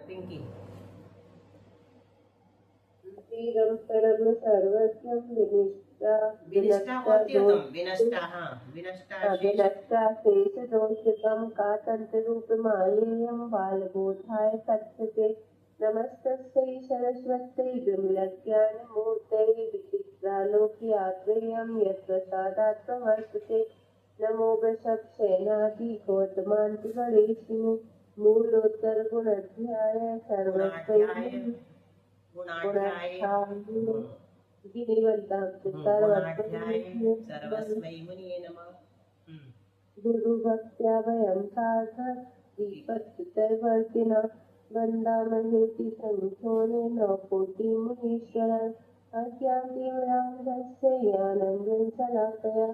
पिंकी। तीरम परम सर्वस्वम विनिष्टा विनिष्टा बोलती हो तुम? विनष्टा, हाँ विनष्टा शेष। विनष्टा शेष दोषकम का तंत्र रूप मायेयम बालबोधाय तत्सते नमस्तस्यै सरस्वत्यै विमलज्ञानमूर्तये विचित्रालोक्यात्रेयं यत्प्रसादात् प्रवर्तते नमो वृषभसेनाधि गौतमान्ति गणेशिने मूलोत्तर गुणाध्याय सर्वस्वै गुणाध्याय सर्वस्मै मुनिये नमः। गुरुभक्त्या वयं सार्थ दीपच्युतवर्तिना वन्दामहेति सन्निधोनेन कोटिमुनीश्वरन् अज्ञातिमरान्धस्य ज्ञानञ्जन शलाकया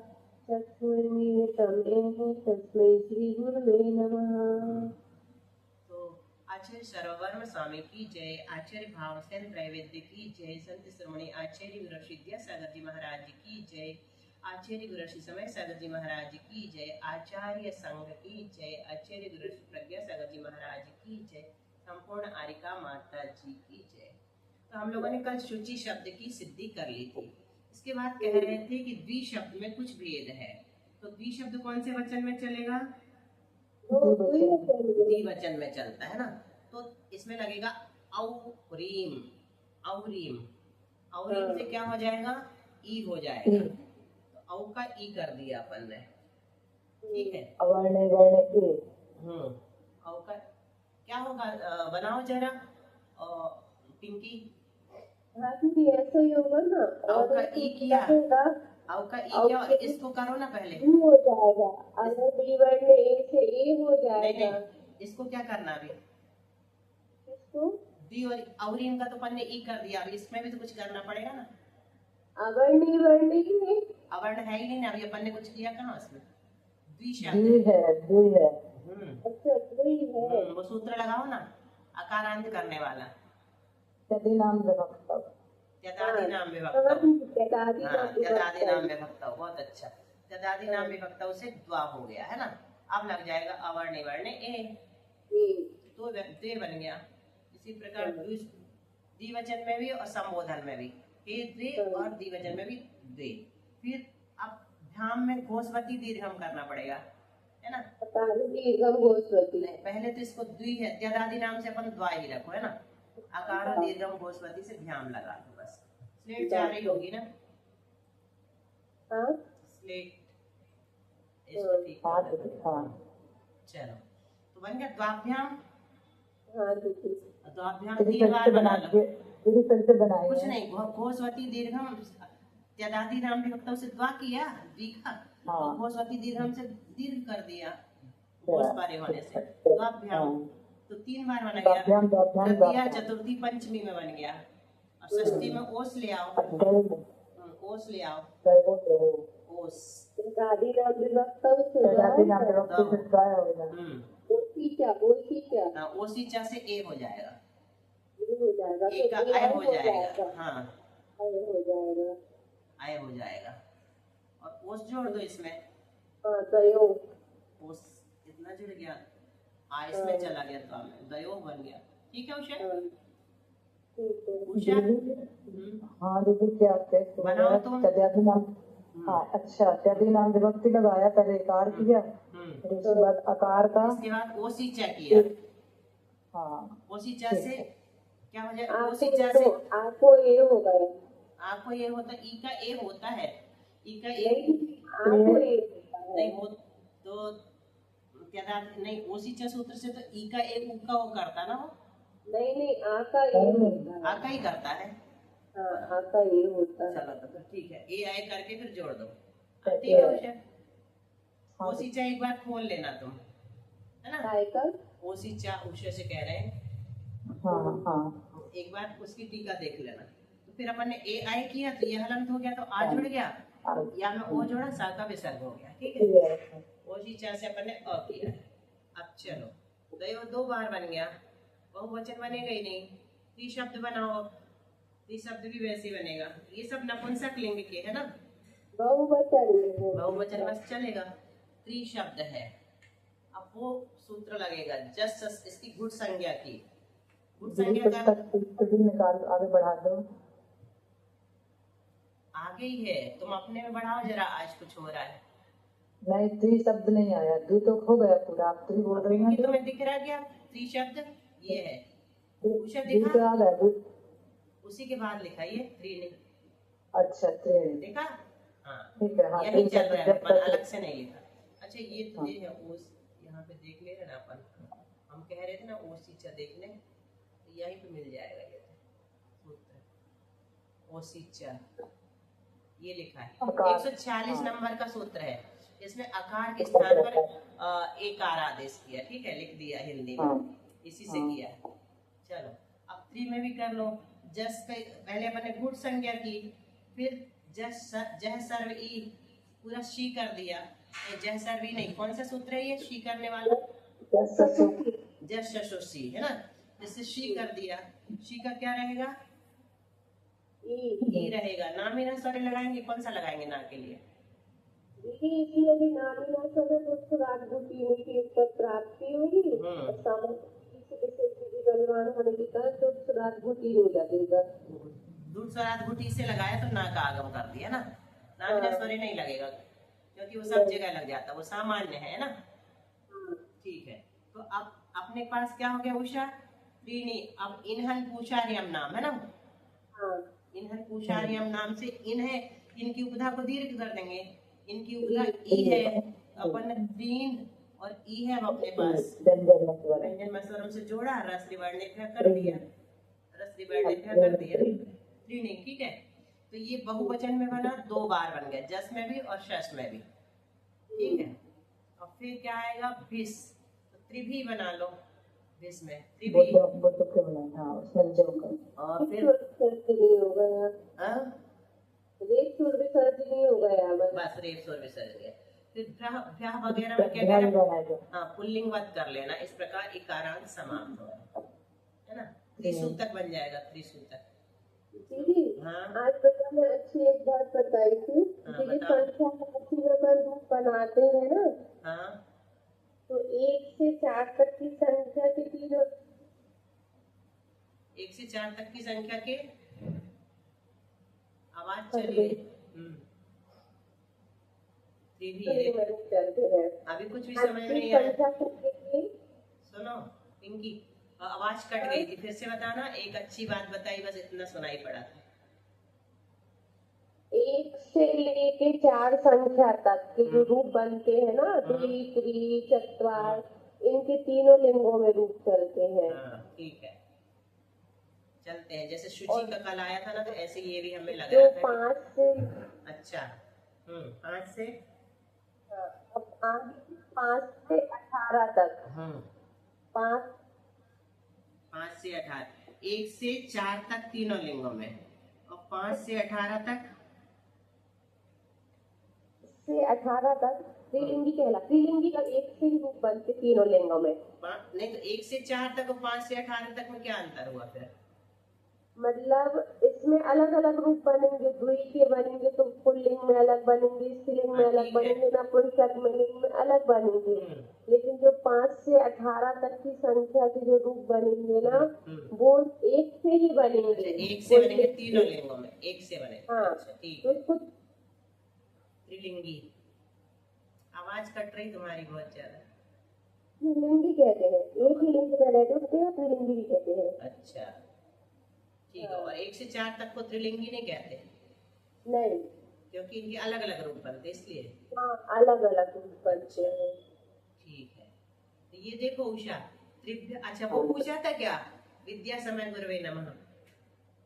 चक्षुर्मीलितं येन तस्मै श्रीगुरुवे नमः। आचार्य सर्ववर्म स्वामी की जय, आचार्य भावसेन त्रैवेद्य की जय, संत श्रमणी आचार्य गुरु विद्यासागर जी महाराज की जय, आचार्य गुरु समय सागर जी महाराज की जय, आचार्य संघ की जय, आचार्य गुरु प्रज्ञा सागर जी महाराज की जय, संपूर्ण आरिका माता जी की जय। तो हम लोगों ने कल शुचि शब्द की सिद्धि कर ली थी। इसके बाद कह रहे थे कि द्वि शब्द में कुछ भेद है। तो द्वि शब्द कौन से वचन में चलेगा? द्विवचन में चलता है ना। तो इसमें लगेगा औरीम, औरीम, औरीम से क्या हो जाएगा? ई हो जाएगा। तो औ का ई कर दिया अपन ने, ठीक है। अवर्ण वर्ण ए। औ का क्या होगा? बनाओ जरा पिंकी। हाँ दीदी ऐसा ही होगा ना। औ का ई किया, औ का ई क्या? इसको करो ना पहले, हो जाएगा। अगर बी वर्ण ए से ए हो जाएगा। नहीं, इसको क्या करना अभी? इसको दी और औरीम का तो अपन ने ई कर दिया, अभी इसमें भी तो कुछ करना पड़ेगा ना। अवर्ण वर्ण ही है, अवर्ण है ही नहीं ना, अभी अपन ने कुछ किया कहाँ उसमें? द्वि शब्द है, द्वि है। अच्छा द्वि है। वो सूत्र लगाओ ना, अकारांत करने वाला। त्यदादि नाम विभक्तौ, त्यदादि नाम विभक्तौ, त्यदादि नाम विभक्तौ, बहुत अच्छा। त्यदादि नाम विभक्तौ से द्वा हो गया है ना। अब लग जाएगा अवर्ण वर्ण ए, तो द्वे बन गया। इसी प्रकार द्विवचन में भी और संबोधन में भी हे द्वे, और द्विवचन में भी द्वे। फिर अब ध्यान में घोषवती दीर्घम करना पड़ेगा, है ना। दीर्घम घोषवती, पहले तो इसको द्वि है, त्यदादि नाम से अपन द्वा ही रखो, है ना। अकार दीर्घम घोषवती से ध्यान लगा दो बस। स्लेट जा रही होगी ना? स्लेट इसको ठीक कर दो। चलो तो बन गया द्वाभ्याम। द्वाभ्याम 3 बार बना लो। कुछ नहीं, घोषवती दीर्घम त्यदादि नाम विभक्तौ से द्वा किया, द्विका, और घोषवती दीर्घम से दीर्घ कर दिया घोष पारे होने से, द्वाभ्याम। तो 3 बार बन गया। तृतीया चतुर्थी पंचमी में बन गया, और षष्ठी में ओस ले आओ, ओस ले आओ, ओस। त्यदादि नाम विभक्तौ से द्वा होगा। ओसी चा से ए हो जाएगा, ए का आय हो जाएगा, हाँ आय हो जाएगा। और ओस जोड़ दो इसमें, ओस इतना जुड़ गया, आ इसमें चला गया, तो दयो बन गया। ठीक है उषा? उषा हाँ दीदी क्या बनाओ तुम। हाँ अच्छा, त्यदादि नाम विभक्ति लगाया, पहले इकार किया, फिर उसके बाद अकार का, इसके बाद ओसीचा किया। हाँ ओसीचा से क्या हो जाए? ओसीचा से आपको ये हो गया, आपको ये होता, ई का ए होता है, ई का ए नहीं हो तो त्यदादि नहीं, ओसीचा सूत्र से तो ई का ए उ का वो करता ना, वो नहीं आका ही करता है। हाँ आका ये होता है। चलो तो फिर ठीक है, ए आए करके फिर जोड़ दो। ठीक है उषा? ओसीचा एक बार खोल लेना तुम, है ना। ओसीचा उषा से कह रहे हैं, एक बार उसकी टीका देख लेना। तो फिर अपन ने ए आई किया तो ये हलंत हो गया, तो आ जुड़ गया, या में ओ जोड़ा, सा का विसर्ग हो गया। ठीक है, ओसीचा से अपन ने अ किया। अब चलो दयो 2 बार बन गया, बहुवचन बनेगा ही नहीं। त्रिशब्द बनाओ, त्रिशब्द भी वैसे बनेगा। ये सब नपुंसक लिंग के है ना, बहुवचन बस चलेगा। त्रिशब्द है, अब वो सूत्र लगेगा जस इसकी गुण संज्ञा की, गुट दीदी संज्ञा का पुस्तक भी निकाल आगे बढ़ा दो। आगे ही है, तुम अपने में बढ़ाओ जरा, आज कुछ हो रहा है। नहीं त्री शब्द नहीं आया, द्वि तो हो गया पूरा, आप त्री बोल रही हैं। तुम्हें दिख रहा क्या त्री शब्द? ये है उषा, द्वि देखा? तो आ गया द्वि। उसी के बाद लिखा ये त्रीणी। अच्छा त्री देखा? हाँ ठीक है। हाँ यही त्री चल रहा है, जब अपन तक अलग से नहीं लिखा। अच्छा ये तो हाँ। ये है ओस, यहाँ पे देख ले रहे ना अपन, हम कह रहे थे ना ओस ईचा देख ले, तो यहीं पे मिल जाएगा ये सूत्र। ओस ईचा ये लिखा है, 146 नंबर का सूत्र है। इसमें आकार के स्थान पर एकार आदेश किया, ठीक है, लिख दिया हिंदी में, इसी से किया। चलो अब त्री में भी कर लो। जस पे पहले अपन ने गुट संज्ञा की, फिर जस जह सर्व ई पूरा शी कर दिया। जह सर्व ई नहीं, कौन सा सूत्र है ये शी करने वाला? जस शशो शी है ना, जिससे शी कर दिया। शी का क्या रहेगा? ई रहेगा। नाम ही ना स्वर लगाएंगे, कौन सा लगाएंगे ना के लिए? प्राप्ति होगी बलवान होने की तरह तो स्वराज घुटी हो जाएगा। दूध स्वराज घुटी से लगाया तो ना का आगम कर दिया ना, ना बिना स्वरे नहीं लगेगा, क्योंकि वो सब जगह लग जाता, वो सामान्य है ना। ठीक है, तो अब अपने पास क्या हो गया उषा? त्रीणी। अब इन्हन पूषार्यम नाम है ना, इन्हन पूषार्यम नाम से इन है, इनकी उपधा को दीर्घ कर देंगे। इनकी उपधा ई है, अपन तीन और ई है अपने पास, व्यंजन में स्वरम से जोड़ा, रस्व वर्ण कर दिया, रस्व वर्ण कर दिया त्रीणी। ठीक है, तो ये बहुवचन में बना, 2 बार बन गया, जस में भी और शस में भी। ठीक है, और फिर क्या आएगा? भिस, तो त्रिभी बना लो। भिस में त्रिभी, और फिर बस रेप सुर विसर्ज गया। फिर भ्याह वगैरह में क्या करें? हाँ पुल्लिंगवत कर लेना, इस प्रकार इकारांत समाप्त हो, है ना। त्रिसूतक बन जाएगा, त्रिसूतक। दीदी हाँ आज बच्चा ने अच्छी एक बात बताई थी, दीदी संख्या का रूप बनाते हैं ना, हाँ तो 1 से 4 तक की संख्या के 1 से 4 तक की संख्या के आवाज चलिए। अभी कुछ भी समझ नहीं आया। सुनो पिंकी, आवाज कट गई थी, फिर से बताना। एक अच्छी बात बताई, बस इतना सुनाई पड़ा था। 1 से लेके 4 संख्या तक के जो रूप बनते हैं ना, द्वि, त्रि, चत्वार, इनके तीनों लिंगों में रूप चलते हैं। ठीक है, चलते हैं। जैसे शुचि का कल आया था ना, तो ऐसे ये भी हमें लग रहा था 5 से, अच्छा 5 से अब आगे 5 से 18 तक, 5 से 18, 1 से 4 तक तीनों लिंगों में, और 5 से 18 तक, से 18 तक त्रिलिंगी कहला। त्रिलिंगी का 1 से ही रूप बनते तीनों लिंगों में। नहीं तो 1 से 4 तक और 5 से 18 तक में क्या अंतर हुआ फिर? मतलब इसमें अलग अलग रूप बनेंगे, द्वि के बनेंगे तो पुल्लिंग में अलग बनेंगे, स्त्रीलिंग में अलग बनेंगे, नपुंसक में लिंग में अलग बनेंगे। लेकिन जो 5 से 18 तक की संख्या के जो रूप बनेंगे ना, वो 1 से ही बनेंगे। 1 से बनेंगे तीनों लिंगों में, 1 से बनेंगे। हाँ, अच्छा ठीक है। त्रिलिंगी। आवाज कट रही तुम्हारी बहुत ज्यादा। त्रिलिंगी कहते हैं, एक ही लिंग में रहते उसको त्रिलिंगी भी कहते हैं। अच्छा ठीक है, और 1 से 4 तक को त्रिलिंगी नहीं कहते? नहीं, क्योंकि इनके अलग अलग रूप बनते इसलिए। हाँ अलग अलग रूप बनते हैं। ठीक है, तो ये देखो उषा त्रिभ्य, अच्छा वो पूछा था क्या? विद्या समय गुरुवे नमः,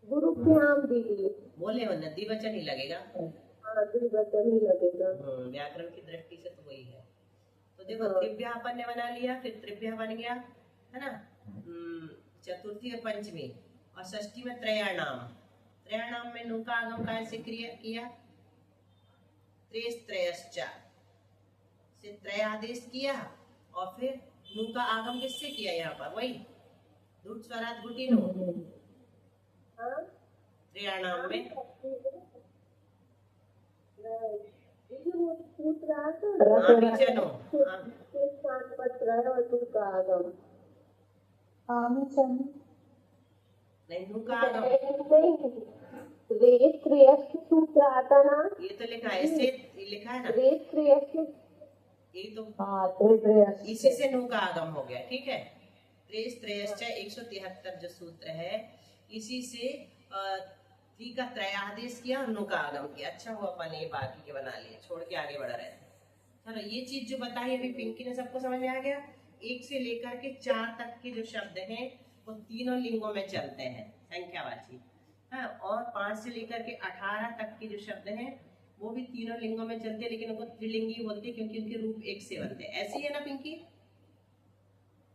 गुरुभ्याम दीदी बोले हो ना, द्विवचन ही लगेगा। हाँ द्विवचन ही लगेगा। व्याकरण की दृष्टि से तो वही है। तो देखो त्रिभ्या अपन ने बना लिया, फिर त्रिभ्या बन गया, है ना। चतुर्थी और पंचमी और षष्ठी में त्रयाणाम। त्रयाणाम में नु का आगम कैसे किया? त्रयश्च से त्रय आदेश किया, और फिर नु का आगम किससे किया? यहाँ पर वही दूध स्वराज गुटी नु। त्रयाणाम में नहीं, नू का आगम नहीं, रेत श्रेयस्थ सूत्र आता ना, ये तो लिखा है, इससे लिखा है ना, रेत श्रेयस्थ, ये तो हाँ त्रिश्रेयस्थ इसी से नू का आगम हो गया। ठीक है, त्रेस त्रयश्च 173 जो सूत्र है, इसी से त्री का त्रय आदेश किया और नू का आगम किया। अच्छा हुआ अपन ये बाकी के बना लिए, छोड़ के आगे बढ़ रहे हैं। चलो, ये चीज जो बताई अभी पिंकी ने, सबको समझ में आ गया। 1 से लेकर के 4 तक के जो शब्द हैं वो तीनों लिंगों में चलते हैं, संख्यावाची। हाँ, और 5 से लेकर के 18 तक के जो शब्द हैं वो भी तीनों लिंगों में चलते हैं, लेकिन उनको त्रिलिंगी बोलते हैं क्योंकि उनके रूप एक से बनते हैं। ऐसी है ना पिंकी?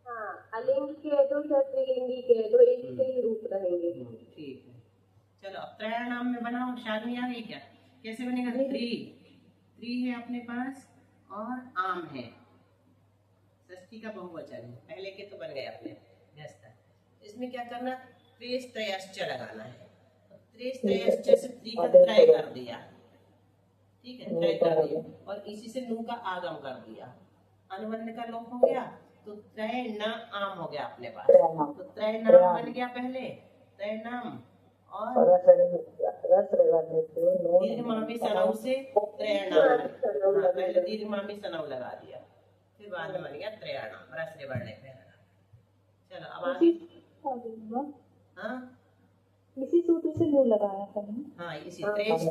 हाँ, अलिंगी कह दो या स्त्रीलिंगी कह दो, एक से ही रूप रहेंगे। ठीक है, चलो अब त्रय नाम में बनाओ। शादी आ गई क्या? कैसे बनेगा? त्रि है अपने पास और आम है, षष्ठी का बहुवचन है, पहले के तो बन गए अपने व्यस्त। इसमें क्या करना? त्रेस त्रयश्च लगाना है। त्रेस त्रयश्च से त्रि का त्रय कर दिया, ठीक है, त्रय कर दिया, और इसी से नू का आगम कर दिया। अनुबंध का लोप हो गया तो त्रय न आम हो गया अपने पास। तो त्रय नाम बन गया पहले, त्रय नाम, और दीर्घ मामी सनऊ से त्रयाणाम। हाँ, पहले दीर्घ मामी सनऊ लगा दिया, फिर बाद में बन गया त्रयाणाम, रस रे बढ़ने पे। चलो अब आगे। हाँ इसी सूत्र से नू लगाया था ना? हाँ, इसी त्रेस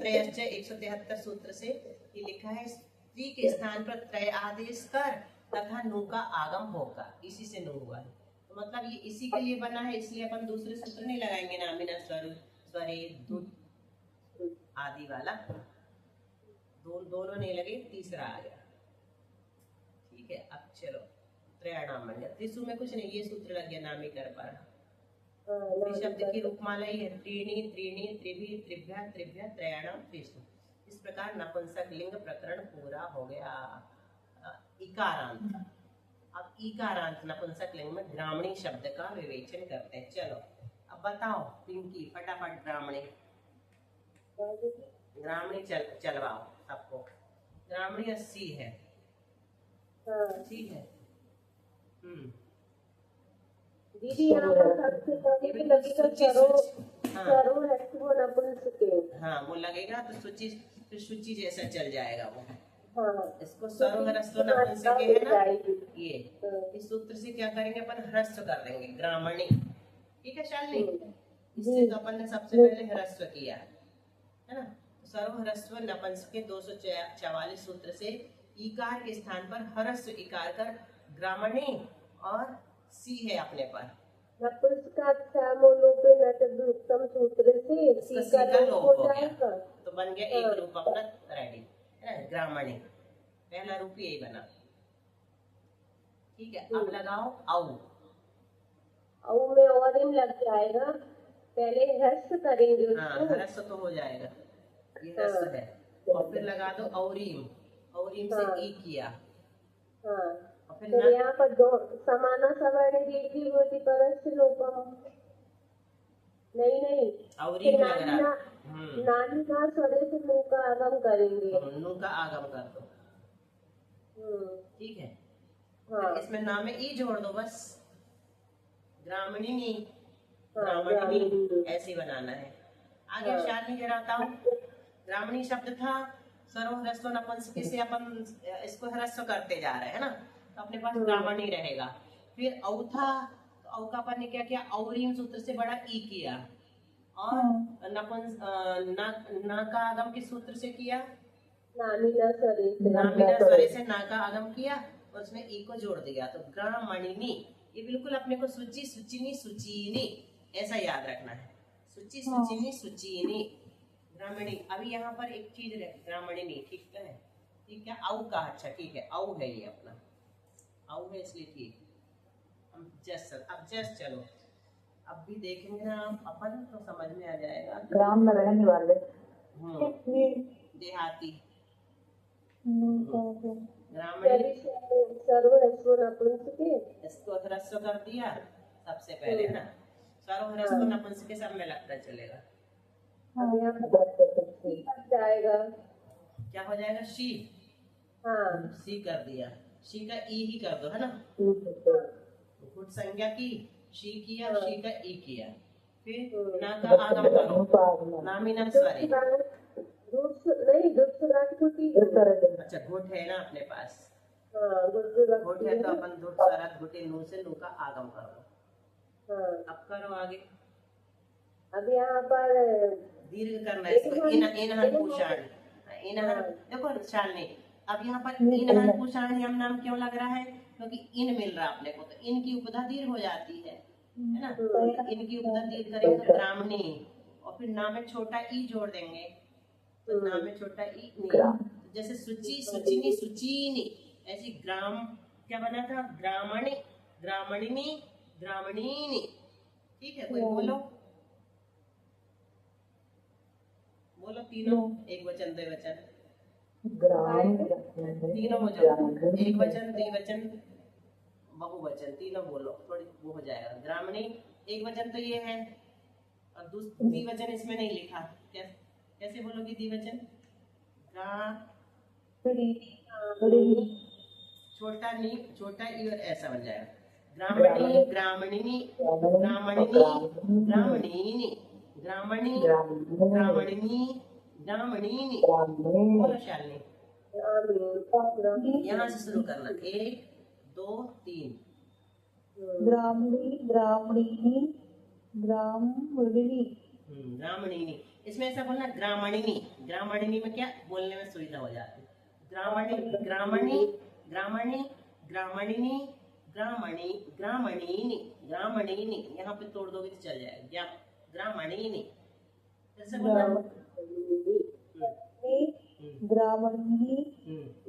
त्रयश्च 173 सूत्र से ये लिखा है, स्त्री के स्थान पर त्रय आदेश कर तथा नू का आगम होगा, इसी से नू हुआ है। तो मतलब ये इसी के लिए बना है, इसलिए अपन दूसरे सूत्र नहीं लगाएंगे, नामिना स्वर स्वरे धुत आदि वाला, दोनों नहीं लगे, तीसरा आ गया। ठीक है, अब चलो त्रयाणाम बन गया। त्रिशु में कुछ नहीं, ये सूत्र लग गया नामी कर पर। शब्द की रूपमाला ही है, त्रीणी त्रीणी त्रिभि त्रिभ्या त्रिभ्या त्रयाणाम त्रिशु। इस प्रकार नपुंसक लिंग प्रकरण पूरा हो गया। इकारांत, अब इकारांत नपुंसक लिंग में ग्रामणी शब्द का विवेचन करते हैं। चलो अब बताओ पिंकी, फटाफट ग्रामणी चलवाओ सबको। ग्रामणी 80 है, ठीक है। दीदी यहाँ पर सबसे पहले लगेगा सरो है नपुंसक। हाँ, वो लगेगा तो सूची जैसा चल जाएगा वो। हाँ, इसको सर्व ह्रस्व नपुंसक है ना, ये इस सूत्र से क्या करेंगे अपन? ह्रस्व कर देंगे, ग्रामणी। ठीक है शालिनी, इससे तो अपन ने सबसे पहले ह्रस्व किया है ना। सर्व ह्रस्व नपुंसक 244 सूत्र से इकार के स्थान पर ह्रस्व इकार कर ग्रामणी और सी है अपने पर। उत्तम सूत्र से सी का लोप हो जाएगा, तो बन गया एक रूप अपना रेडी है ना, ग्रामणी। पहला रूप यही बना। ठीक है, अब लगाओ औ में और इन लग जाएगा, पहले ह्रस्व करेंगे उसको। हाँ, ह्रस्व तो हो जाएगा, ये ह्रस्व है। और फिर लगा दो औरीम, औरीम से ई किया। हाँ, और फिर तो यहाँ पर दो समाना सवर्ण देखी होती परस्य लोपम। नहीं औरीम लग रहा। नानी का स्वरे से नू का आगम करेंगे, नू का आगम कर दो। ठीक है, हाँ, इसमें नाम में ई जोड़ दो बस, ग्रामणी ऐसे बनाना है। आगे शालिनी जरा बताओ। ग्रामणी शब्द था, सर्व ह्रस्व नपुंसक से अपन इसको ह्रस्व करते जा रहे हैं ना, तो अपने पास ग्रामणी रहेगा। फिर औ था, तो औ का अपन ने क्या किया? औरीम सूत्र से बड़ा ई किया, और ना का आगम किस सूत्र से किया? नामिना स्वरे से ना का आगम किया और उसमें ई को जोड़ दिया, तो ग्रामणिनी। ये बिल्कुल अपने को सूची सूचिनी सूचीनी ऐसा याद रखना है, सूची सूचिनी सूचीनी ग्रामणी। अभी यहाँ पर एक चीज है, ग्रामणिनी। ठीक है, ठीक है। औ का, अच्छा ठीक है, औ है ये अपना, औ है इसलिए ठीक। अब जस्ट चलो, अब भी देखेंगे ना अपन तो समझ में आ जाएगा। ग्राम में रहने वाले देहाती इसको ह्रस्व कर दिया सबसे पहले ना, सर्व ह्रस्व नपुंसक सब में लगता चलेगा। जाएगा, क्या हो जाएगा? शी। हाँ, सी कर दिया, शी का ई ही कर दो है ना। गुट संज्ञा की शी किया, शी का ई किया, फिर ना का आगम करो, नामिना स्वरे। अच्छा घुट है ना अपने पास, घुट है तो अपन धुट स्वरत घुटे नू से नू का आगम करो। अब करो आगे। अब यहाँ पर दीर्घ करना है इसको, इनहन पुषाण, इनहन देखो शालिनी। अब यहाँ पर इनहन पुषाण यम नाम क्यों लग रहा है? क्योंकि इन मिल रहा अपने को, तो इनकी उपधा दीर्घ हो जाती है ना। तो इनकी उपधा दीर्घ करेंगे तो ब्राह्मणी, और फिर नाम में छोटा ई जोड़ देंगे, तो नाम में छोटा ई नी। जैसे सुचि सुचिनी सुचीनी, ऐसी ग्राम क्या बना था? ग्रामणी, ग्रामणिनी, ग्रामणीनी। ठीक है, कोई बोलो बोलो तीनों, एक वचन दो वचन, तीनों हो जाओ, एक वचन द्विवचन बहुवचन, तीनों बोलो, थोड़ी वो हो जाएगा। ग्रामणी एक वचन तो ये है, और द्विवचन इसमें नहीं लिखा, कैसे बोलोगी द्विवचन? छोटा नी, छोटा ई और ऐसा बन जाएगा। ग्रामणी, ग्रामणिनी, ग्रामणिनी, ग्रामणीनी, ग्रामणी, ग्रामणिनी, ग्रामणीनी। बोलो शालिनी, यहाँ से शुरू करना, 1 2 3। ग्रामणी, ग्रामणीनी, ग्रामणिनी, ग्रामणिनी। इसमें ऐसा बोलना ग्रामणिनी, ग्रामणिनी में क्या बोलने में सुविधा हो जाती है। ग्रामणी, ग्रामणी, ग्रामणी, ग्रामणिनी, ग्रामणी, ग्रामणीनी, ग्रामणीनी। यहाँ पे तोड़ दोगे तो चल जाएगा, ग्रामणीनी। कैसे बोलना? ग्रामणी,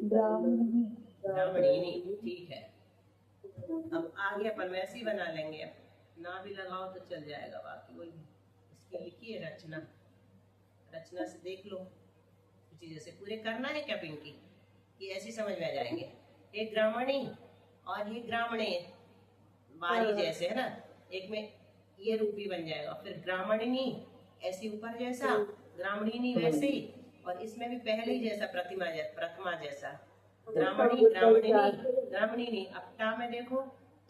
ग्रामणी, ग्रामणीनी। ठीक है, अब आगे अपन वैसे ही बना लेंगे, अब ना भी लगाओ तो चल जाएगा। बाकी वही इसकी लिखी है रचना, रचना से देख लो कुछ जैसे पूरे करना है क्या पिंकी, कि ऐसी समझ में आ जाएंगे। एक ग्रामणी और ये ग्रामणे बारी जैसे है ना, एक में ये रूप भी बन जाएगा। फिर ग्रामणिनी ऐसी ऊपर जैसा, ग्रामणिनी वैसे ही, और इसमें भी पहले ही जैसा प्रथमा जैसा। ग्रामणी, ग्रामणिनी, ग्रामणिनी। अब टा में देखो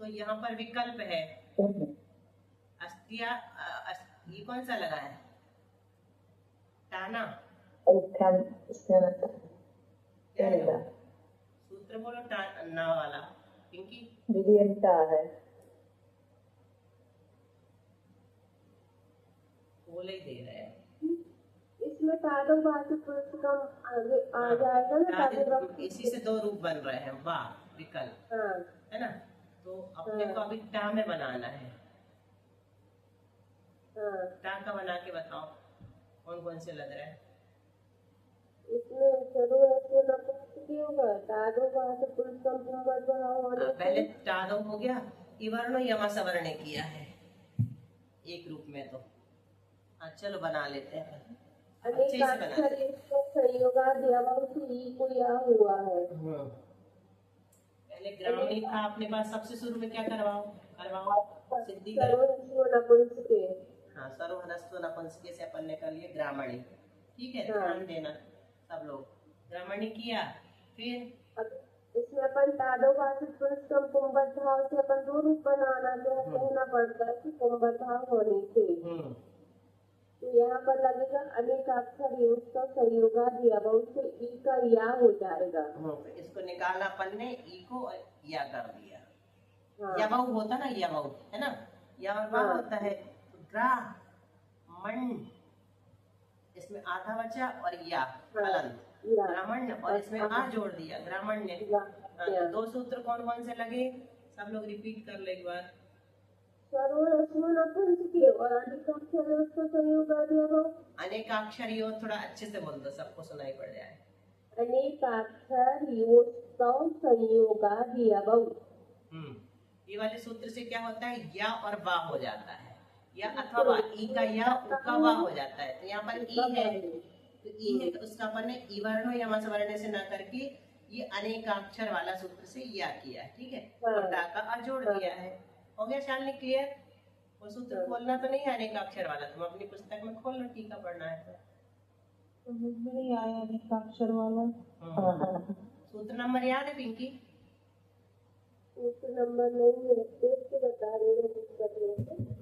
तो यहाँ पर विकल्प है, अस्त्या, ये कौन सा लगा है? टाना, क्या है? सूत्र बोलो, ना वाला पिंकी। विधियंता है, बोले ही दे रहे हैं। इसमें तादो बातु पुरुष कम आगे आ जाएगा ना, इसी से 2 रूप बन रहे हैं, वाह विकल्प है ना। तो अपने को अभी टा में बनाना है। टा का बना के बताओ कौन कौन से लग रहा है इसमें। पहले टादो हो गया, इवर्ण यमा सवर्ण किया है एक रूप में, तो चलो बना लेते हैं। अच्छे से बना पहले ग्रामणी था अपने पास, सबसे शुरू में क्या करवाओ सिद्धि करो। हाँ, सर्वहरस्व नपुंसक से अपन ने कर लिए ग्रामणी। ठीक है, ध्यान देना सब लोग। ग्रामणी किया, फिर इसमें अपन तादो भाषित पुरुष कम कुंभत भाव से अपन 2 रूप बनाना जो कहना पड़ता है कि कुंभत भाव होने से। तो यहाँ पर लगेगा अनेक अक्षर योग का संयोगा दिया, बहुत से ई का या हो जाएगा। इसको निकाला अपन ने, ई को या कर दिया। या बहु होता ना, या बहु है ना, या और बहु होता है। तो ग्रा मन, इसमें आधा बचा और या अलंत ग्रामण्य, और इसमें आ जोड़ दिया ग्रामण्य। 2 सूत्र कौन कौन से लगे, सब लोग रिपीट कर ले एक बार। अनेकाक्षर योग थोड़ा अच्छे से बोल दो, सबको सुनाई पड़ जाए। अनेकाक्षर योग संयोगादिया बहु। ये वाले सूत्र से क्या होता है, या और बा हो जाता है, या अथवा बा, ई का या उ का बा हो जाता है। तो यहाँ पर ई है, तो ई है तो उसका अपन ने ई वर्ण या मसवर्ण से ना करके ये अनेकाक्षर वाला सूत्र से या किया है। ठीक है, और टा का आ जोड़ दिया है। हो गया शालिनी, क्लियर? वो सूत्र खोलना तो नहीं है अनेकाक्षर वाला, तुम अपनी पुस्तक में खोल लो, टीका पढ़ना है तो। नहीं आया अनेकाक्षर वाला। सूत्र नंबर याद है पिंकी? सूत्र नंबर नहीं है, देख के बता रहे हैं।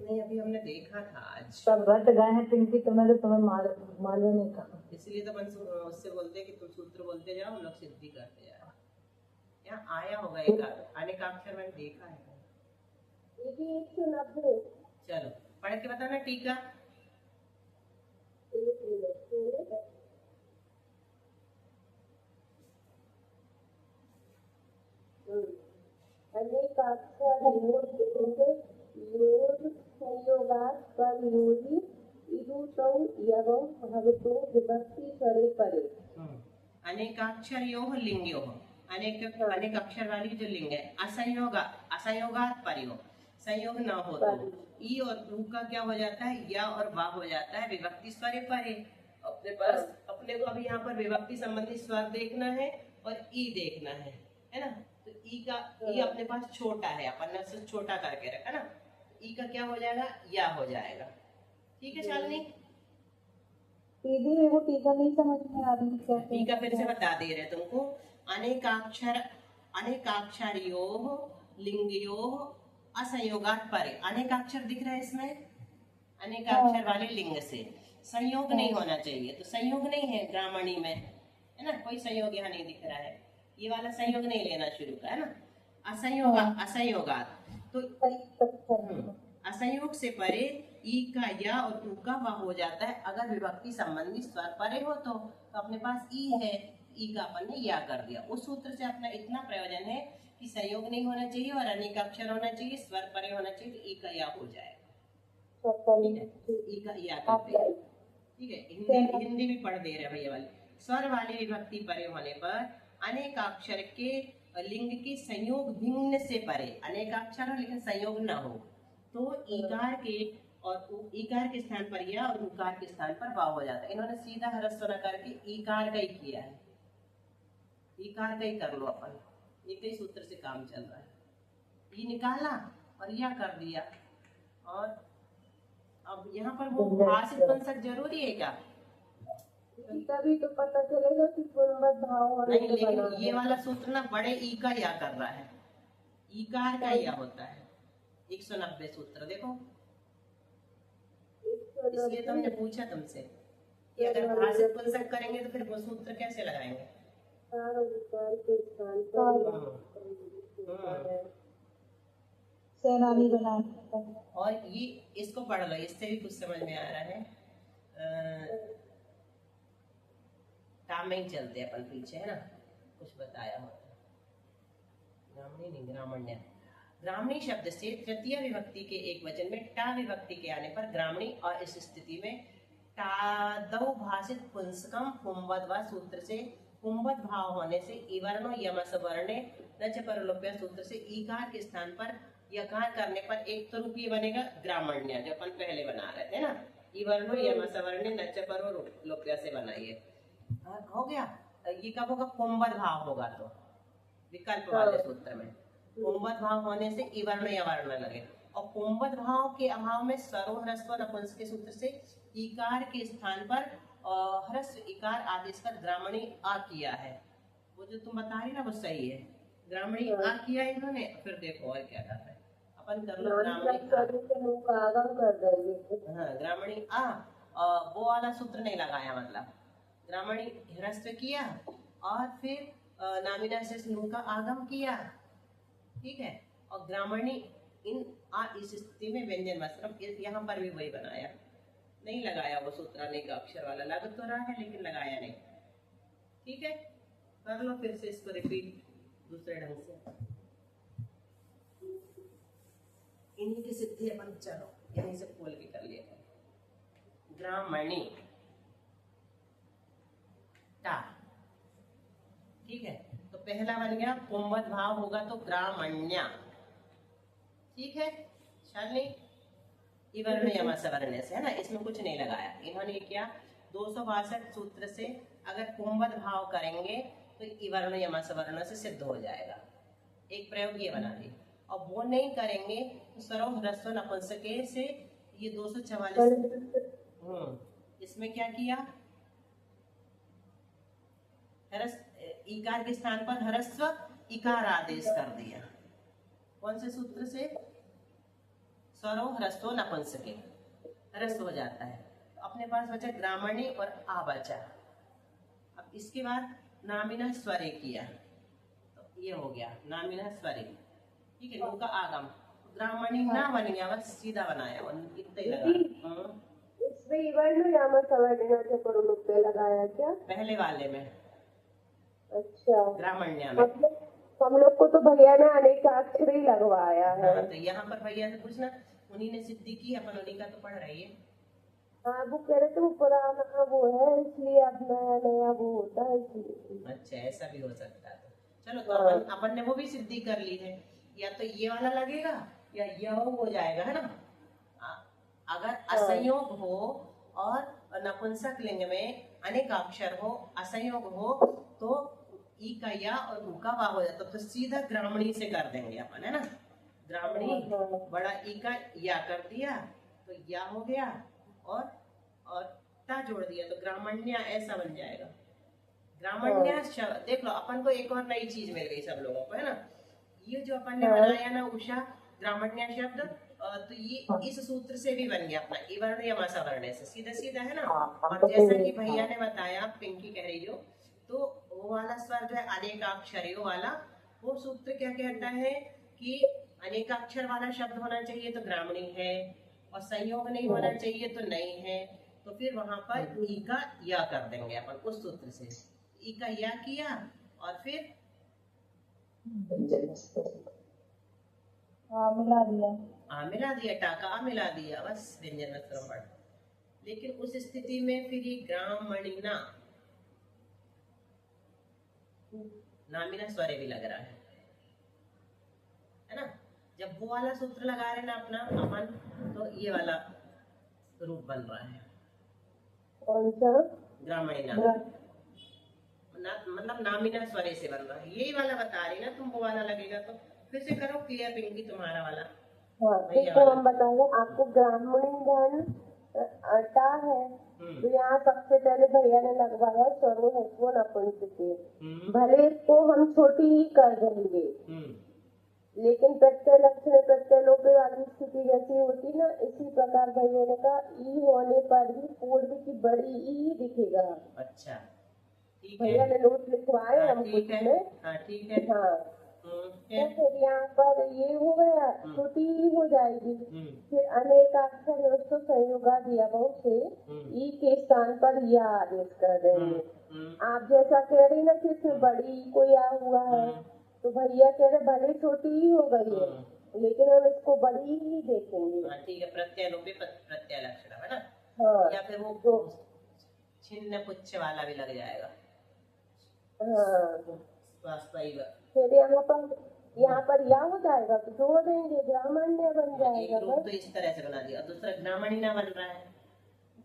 नहीं, अभी हमने देखा था आज, सब रट गए हैं पिंकी, तुम्हें मालूम नहीं कहा। इसलिए तो उससे बोलते हैं कि तुम सूत्र बोलते जाओ, हम लोग सिद्धि करते जाओ। यहाँ आया होगा एक अनेकाक्षर मैंने देखा है। ये भी 190। चलो पढ़ के बताना टीका। एक मिनट। अनेकाक्षर योग संयोगात् परयोगी इरुतौ यवौ भवतो विभक्ति करे परे। अनेकाक्षर योग लिंग योग, अनेक अक्षर वाली जो लिंग है, असंयोगात परयोग, संयोग न हो तो ई और रू का क्या हो जाता है, या और वा हो जाता है विभक्ति स्वर परे। अपने पास अपने को अभी यहाँ पर विभक्ति संबंधी स्वर देखना है और ई देखना है ना। तो ई का ई अपने पास छोटा है, अपन ने उसे छोटा करके रखा ना, ई का क्या हो जाएगा, या हो जाएगा। ठीक है शालिनी, दीदी वो टीका नहीं समझ में आ रही क्या। टीका फिर से बता दे रहे तुमको। अनेकाक्षरयोः लिंगयोः असंयोगात् परे। अनेकाक्षर दिख रहा है इसमें, अनेकाक्षर वाले लिंग से संयोग नहीं होना चाहिए, तो संयोग नहीं है ग्रामणी में, है ना, कोई संयोग यहाँ नहीं दिख रहा है, ये वाला संयोग नहीं लेना शुरू का, है ना। असंयोगात तो असंयोग से परे ई का या और ऊ का वा हो जाता है। अगर विभक्ति संबंधी स्वर परे हो तो अपने पास ई है, ई का अपन ने या कर दिया। उस सूत्र से अपना इतना प्रयोजन है कि संयोग नहीं होना चाहिए और अनेकाक्षर होना चाहिए, स्वर परे होना चाहिए, तो ई का या हो जाएगा। ठीक है, ई का या कर दिया। ठीक है, हिंदी भी पढ़ दे रहे भैया वाले। स्वर वाली विभक्ति परे होने पर अनेकाक्षर के लिंग के संयोग भिन्न से परे, अनेकाक्षर हो लेकिन संयोग न हो तो ईकार के और ईकार के स्थान पर या और उकार के स्थान पर वा हो जाता है। इन्होंने सीधा ह्रस्व न करके ईकार का ही किया है, ईकार का ही कर लो अपन, एक ही सूत्र से काम चल रहा है। ई निकाला और या कर दिया, और अब यहाँ पर वो भाषित पंसक जरूरी है क्या? तभी तो पता चलेगा कि गुणवत भाव होने नहीं, के लेकिन ये वाला सूत्र ना बड़े ई का या कर रहा है, ईकार का या होता है। 190 सूत्र देखो, इसलिए तो हमने पूछा तुमसे कि अगर भाषित पंसक करेंगे तो फिर वो सूत्र कैसे लगाएंगे। सेनानी बना। और ये इसको पढ़ लो, इससे भी कुछ समझ में आ रहा है। काम में ही चलते अपन पीछे, है ना, कुछ बताया होता है। ग्रामणी नहीं, ग्रामण्य। ग्रामणी शब्द से तृतीय विभक्ति के एक वचन में टा विभक्ति के आने पर ग्रामणी, और इस स्थिति में टादौ भाषित पुंसकम पुंवद्वा सूत्र से पुंवद भाव होने से इवर्णो यमस वर्णे नच परलोप्य सूत्र से ईकार के स्थान पर यकार करने पर एक तो रूप ये बनेगा ग्रामण्य, जो अपन पहले बना रहे थे ना, इवर्णो यमस वर्णे नच परलोप्य से बनाइए। हो गया। ये कब होगा? पुंवद भाव होगा तो विकल्प वाले सूत्र में पुंवद भाव होने से इवर्ण या वर्ण लगे, और पुंवद भाव के अभाव में स्वरो ह्रस्व नपुंसक के सूत्र से इकार के स्थान पर ह्रस्व इकार आदेश कर ग्रामणी आ किया है। वो जो तुम बता रही ना वो सही है, ग्रामणी आ किया है इन्होंने। फिर देखो और क्या कर रहे हैं अपन, कर लो ग्रामणी। हाँ, ग्रामणी आ, वो वाला सूत्र नहीं लगाया, मतलब ग्रामणी ह्रस्व किया और फिर नामिना से नु का आगम किया। ठीक है, और ग्रामणी इन आ इस स्थिति में व्यंजन वस्त्रम, यहाँ पर भी वही बनाया, नहीं लगाया वो सूत्र अनेक अक्षर वाला, लग तो रहा है लेकिन लगाया नहीं। ठीक है, कर लो फिर से इसको रिपीट दूसरे ढंग से। इन्हीं की सिद्धि अपन चलो यहीं से खोल के कर लिया। ग्रामणी टा, ठीक है, तो पहला बन गया पुंवद भाव होगा तो ग्रामण्या। ठीक है शालिनी, इवर्ण यम सवर्ण से, है ना, इसमें कुछ नहीं लगाया। इन्होंने क्या 262 सूत्र से अगर पुंवद भाव करेंगे तो इवर्ण यम सवर्ण से सिद्ध हो जाएगा। एक प्रयोग ये बना दी, और वो नहीं करेंगे तो सरो ह्रस्व नपुंसके से ये 244 इसमें क्या किया, इकार के स्थान पर ह्रस्व इकार आदेश कर दिया। कौन से सूत्र से? स्वरो ह्रस्व नपुंसके, ह्रस्व हो जाता है। तो अपने पास बचा ग्रामणी और आ बचा। अब इसके बाद नामिना स्वरे किया, तो ये हो गया नामिना स्वरे, ठीक है। नु का आगम, ग्रामणी ना बन गया, बस सीधा बनाया और इतना ही लगा। इसमें वर्ण यामा सवर्णिना पे लगाया क्या? पहले वाले में, अच्छा, ग्रामण्या में। हम लोग को तो भैया ने अनेक अक्षर ही लगवाया है। हाँ, तो यहाँ पर भैया से पूछना, उन्हीं ने सिद्धि की, अपन उन्हीं का तो पढ़ रही है। हाँ, वो कह रहे थे वो पुराना वो है इसलिए अब नया नया वो होता है इसलिए। अच्छा, ऐसा भी हो सकता है। चलो, तो अपन ने वो भी सिद्धि कर ली है। या तो ये वाला लगेगा या यह हो जाएगा, है ना। अगर असंयोग हो और नपुंसक लिंग में अनेकाक्षर हो, असंयोग हो, तो ई का या और उ का वा हो जाता, तो सीधा ग्रामणी से कर देंगे अपन, है ना। ग्रामणी बड़ा ई का या कर दिया तो या हो गया, और ता जोड़ दिया तो ग्रामण्या ऐसा बन जाएगा। ग्रामण्या शब्द देख लो, अपन को एक और नई चीज मिल गई सब लोगों को, है ना। ये जो अपन ने बनाया ना उषा ग्रामण्या शब्द, तो ये इस सूत्र से भी बन गया अपना इवर्ण या मसावर्ण से, सीधा सीधा, है ना। और जैसा कि भैया ने बताया, पिंकी कह रही हो, तो वो वाला स्वर जो है अनेकाक्षरियों वाला, वो सूत्र क्या कहता है कि अनेकाक्षर वाला शब्द होना चाहिए तो ग्रामणी है, और संयोग नहीं होना चाहिए तो नहीं है। तो फिर वहां पर ई का या कर देंगे अपन उस सूत्र से। ई का या किया और फिर मिला दिया, मिला दिया, टाका आ मिला दिया, बस व्यंजन में क्रम बढ़। लेकिन उस स्थिति में फिर ये ग्रामणिना नामिना स्वरे भी लग रहा है ना। जब वो वाला सूत्र लगा रहे ना अपना अपन, तो ये वाला रूप बन रहा है। कौन सा? ग्रामणिना मतलब नामिना स्वरे से बन रहा है। यही वाला बता रही ना तुम, वो वाला लगेगा तो फिर से करो क्लियर पिंकी तुम्हारा वाला। हाँ, तो हम बताएंगे आपको ग्रामणी धन अटा है, तो यहाँ सबसे पहले भैया ने लगवाया स्वरो हस्व नपुंसके। भले इसको हम छोटी ही कर देंगे, लेकिन प्रत्यय लक्षण प्रत्यय लोपे वाली स्थिति जैसी होती ना, इसी प्रकार भैया ने कहा ई होने पर ही पूर्व की बड़ी ई दिखेगा। अच्छा, भैया ने नोट लिखवाए हम कुछ में। हाँ, ठीक है। हाँ, तो फिर यहाँ पर ये हो गया, छोटी ही हो जाएगी। फिर अनेक अक्षर उसको संयोगा दिया बहुत से ई के स्थान पर या आदेश कर देंगे। आप जैसा कह रही ना कि फिर बड़ी को या हुआ है, तो भैया कह रहे भले छोटी ही हो गई है, लेकिन हम इसको बड़ी ही देखेंगे। ठीक है, प्रत्यय लोपे प्रत्यय लक्षण, है ना। हाँ, या फिर वो छिन्न पुच्छ वाला भी लग जाएगा। हाँ, फिर यहाँ पर या हो जाएगा तो जोड़ देंगे, ग्रामण्य बन जाएगा। तो इस तरह से बना दिया, दूसरा ग्रामणी ना बन रहा है,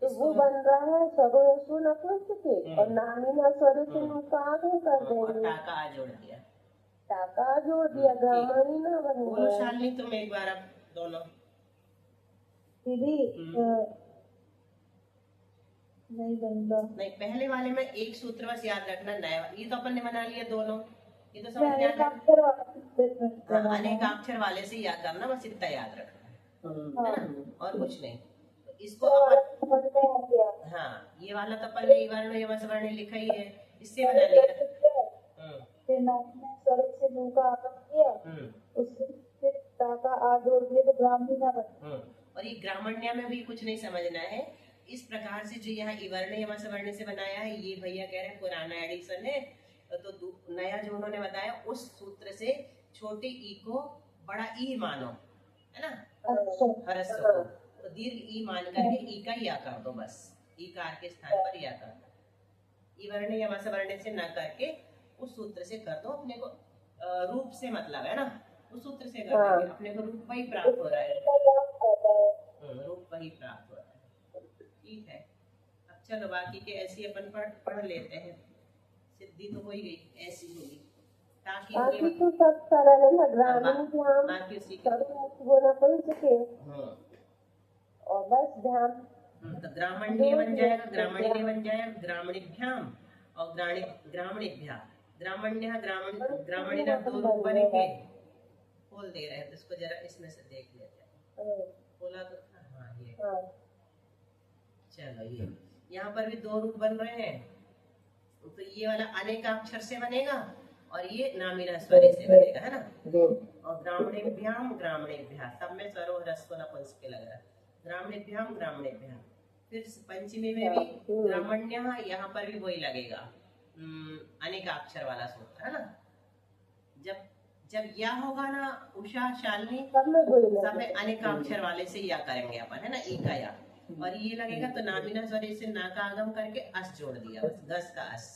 तो वो बन रहा है स्वरो नपुंसके और नामिना स्वरे से नुका आगे कर देंगे, टाका आ जोड़ दिया, टाका जोड़ दिया, ग्रामणी ना बन बोलो शालिनी तुम एक बार अब दोनों। दीदी नहीं बनता, नहीं पहले वाले में एक सूत्र बस याद रखना, नया ये तो अपन ने बना लिया दोनों, ये तो समझ गया। अनेकाक्षर वाले से याद करना, बस इतना याद रखना, है ना, और कुछ नहीं। तो इसको अपन, हाँ, ये वाला तो अपन ने वर्ण या वर्ण लिखा ही है, इससे बना लिया। फिर नामिना स्वरे से नु का आगम किया, उससे फिर ता का आ जोड़ दिया तो ग्रामणिना बन। और ये ग्रामण्या में भी कुछ नहीं समझना है। इस प्रकार से जो यहाँ इवर्ण या सवर्ण से बनाया है, ये भैया कह रहे हैं पुराना एडिशन है, तो नया जो उन्होंने बताया उस सूत्र से छोटे ई को बड़ा ई मानो, है ना, ह्रस्व को, तो दीर्घ ई मान करके ई का या कर दो, बस ई कार के स्थान पर या कर दो। इवर्ण या सवर्ण से न करके उस सूत्र से कर दो, अपने को रूप से मतलब है ना, उस सूत्र से कर देंगे, अपने को रूप वही प्राप्त हो रहा है, रूप वही प्राप्त हो रहा है। ठीक है, अब चलो बाकी के ऐसी अपन पढ़ लेते हैं। सिद्धि तो हो ही गई, ऐसी होगी बाकी तो सब सरल है ना, ग्रामीण ध्यान बाकी उसी बोलना पड़ सके और बस ध्यान। तो ग्रामण्य बन जाएगा, ग्रामण्य बन जाएगा, ग्रामणिभ्याम और ग्रामणिभ्या, ग्रामण्य ग्रामणिना दो रूप बनेंगे। खोल दे रहे हैं तो इसको जरा इसमें से देख लेते हैं। बोला तो था, हाँ ये हाँ चलो ये यहाँ पर भी दो रूप बन रहे हैं। तो ये वाला अनेकाक्षर से बनेगा और ये नामीना स्वरे से बनेगा, है ना। जी और ग्रामणेभ्याम ग्रामणेभ्यः, सब में स्वरो ह्रस्व नपुंसक लग रहा है। ग्रामणेभ्याम ग्रामणेभ्यः। फिर पंचमी में भी ग्रामण्यः, यहाँ पर भी वही लगेगा, अनेकाक्षर वाला सूत्र, है ना। जब जब या होगा ना उषा शालिनी, सब में अनेकाक्षर वाले से या करेंगे अपन, है ना, ई का या। और ये लगेगा तो नामीना स्वरे से ना का आगम करके अस जोड़ दिया, बस गस का अस।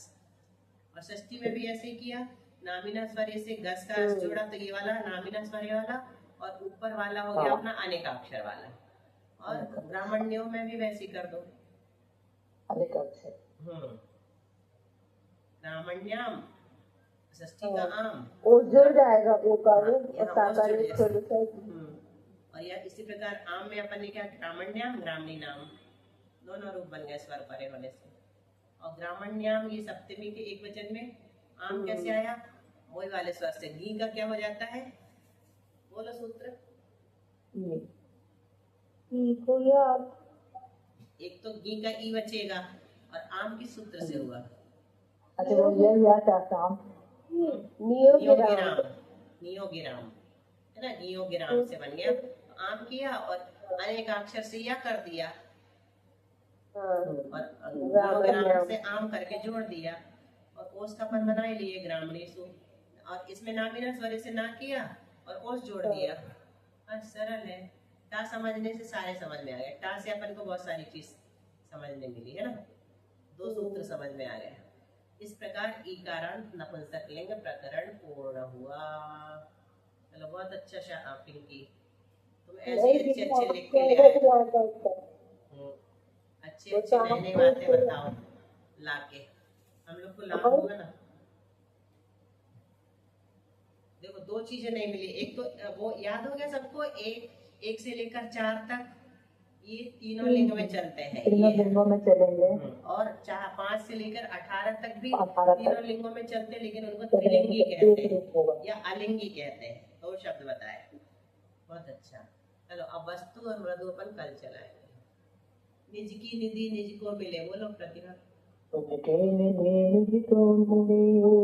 और षष्ठी में भी ऐसे ही किया, नामीना स्वरे से गस का अस जोड़ा तो ये वाला नामीना स्वरे वाला, और ऊपर वाला हो गया अपना अनेकाक्षर वाला। और ब्राह्मण्यों में भी वैसे ही कर दो, अनेकाक्षर। ब्राह्मण्याम, षष्ठी का आम, वो जुड़ जाएगा वो का वो, यहाँ और ओस जुड़ साकार जाएगा। छोड़ जाएगा। और या इसी प्रकार आम में अपन ने क्या, ग्रामण्याम ग्रामणी नाम, दोनों रूप बन गए स्वर परे होने से। और ग्रामण्याम ये सप्तमी के एक वचन में, आम कैसे आया, वही वाले स्वर से। घी का क्या हो जाता है, बोलो सूत्र। को या एक तो घी का ई बचेगा और आम किस सूत्र से हुआ, अच्छा वो ये या चाहता नियोगिराम, नियोगिराम, है ना, नियोगिराम से बन गया। आम किया और अनेकाक्षर से या कर दिया, और नियोगिराम से आम करके जोड़ दिया, और ओस का पद बना ही लिए ग्रामणेषु। और इसमें नामीना स्वरे से ना किया और ओस जोड़ दिया, बस सरल है। टा समझने से सारे समझ में आ गए। टा से अपन को बहुत सारी चीज समझने मिली, है ना, दो सूत्र समझ में आ गए। इस प्रकार ईकारांत नपुंसक लिंग प्रकरण पूर्ण हुआ। चलो बहुत अच्छा पिंकी, तुम ऐसे अच्छे अच्छे लिख के ले आए, अच्छे अच्छे नई नई बातें बताओ लाके, हम लोग को लाभ होगा ना। देखो दो चीजें नहीं मिली, एक तो वो याद हो गया सबको, एक से लेकर 4 तक ये तीनों लिंग में चलते हैं, तीनों लिंगों में चलेंगे। और 5 से लेकर 18 तक भी 18 तीनों लिंगों में चलते हैं, लेकिन उनको त्रिलिंगी कहते हैं या अलिंगी कहते हैं। दो शब्द बताए, बहुत अच्छा। चलो अब वस्तु और मृदु अपन कल चलाएंगे। निज की निधि निज को मिले, बोलो प्रतिभा। तुझके निधि को मिले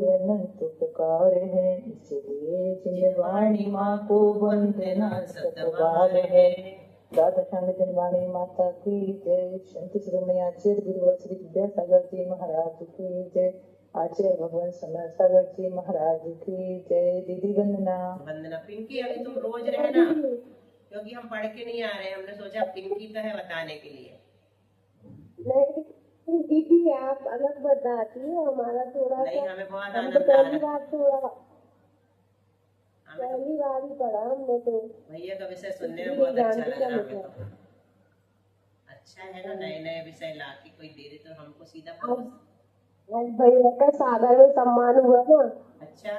अनंत पुकार है, इसलिए जिनवाणी माँ को वंदना सतबार है। दादा संग जिनवाणी माता की जय। संत शिरोमणि आचार्य गुरुवर श्री विद्यासागर जी महाराज की जय। आचार्य भगवान समय सागर जी महाराज की जय। दीदी वंदना। वंदना। पिंकी अभी तुम रोज रहना, क्योंकि हम पढ़ के नहीं आ रहे हैं, हमने सोचा पिंकी तो है बताने के लिए। दीदी आप अलग बताती हो, हमारा थोड़ा नहीं, सा, हमें बहुत हम आनंद तो आ पहली रहा है। बार थोड़ा हमें तो पहली बार ही पढ़ा हमने तो। भैया का विषय सुनने में बहुत अच्छा लग रहा है हमें तो। अच्छा है ना, नए नए विषय ला के कोई दे दे तो हमको सीधा परोस। आज भैया का सागर में सम्मान हुआ ना। अच्छा,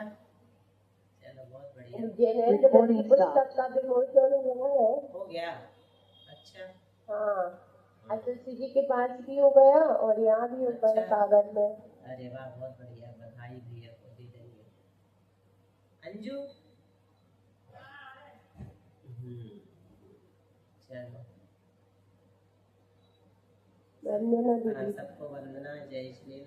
चलो बहुत बढ़िया, जनरल पुस्तक का विमोचन हुआ है। हो गया। अच्छा, हाँ, एसएससी जी के पास भी हो गया और यहाँ भी हो गया सागर में। अरे वाह, बहुत बढ़िया, बधाई भैया को दे देंगे। अंजू, चलो वंदना दीदी। सबको वंदना, जय श्री